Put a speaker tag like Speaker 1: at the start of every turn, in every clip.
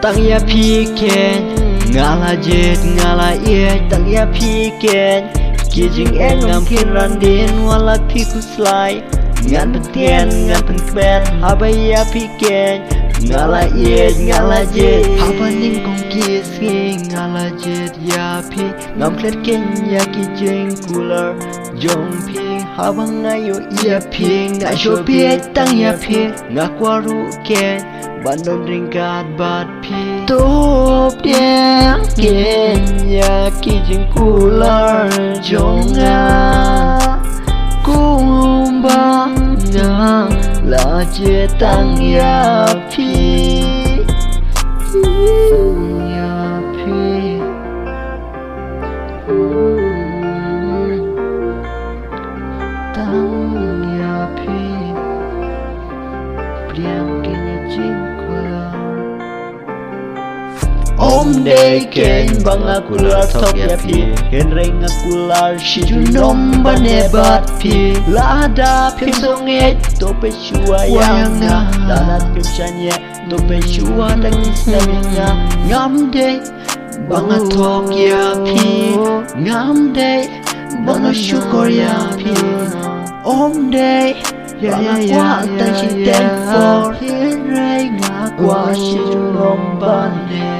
Speaker 1: tăng ya pi ken ngala jet ngala ye tăng ya pi ken kia jing ngam ken randin wala pi kuslai ngan petien ngan penkben habaya pi ken ngala ye ngala jet habaning kong kis ngala jet ya pi ngam klet ken ya ki jing cooler jong pi habang ngayo ya pi ngasho pi tăng ya pi ngakwaru ken bandon ringkat bat pi top dia kenya kijing cooler jonga kumba nga la je tang ya pi ya pi tang ya pi priang kenya jing Om day ken bang akular top ya pi ken ring akular shiju nom bane bat pi lada pim songet to pe shua yang na lada pim shanye to pe shua dang islamnya ngam day bang top ya pi ngam day bang syukur ya pi Om day bang kwa tan shi ten for ken ring akwa shiju nom bane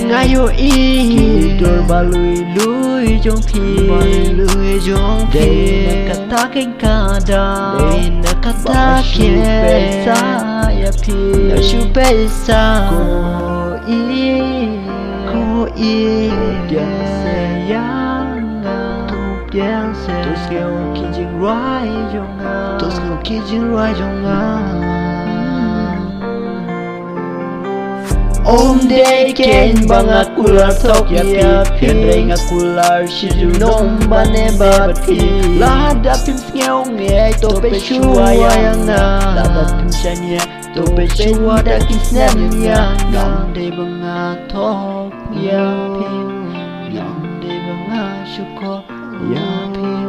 Speaker 1: ngayo i kidor balui lui jong pi de kata ken kada de kata ke sa ya pi na shu pesa ko i dia se yang tu dia se tu skill kijing rai jonga tu skill kijing rai jonga Om day ken bang akular tok ya pi ring akular shiju nom bane bat pi lada pim ngeu nge to pe shua yang na lada pim shanya to pe shua da kisnam ya ngam day bang tok ya pi ngam day bang syukur ya pi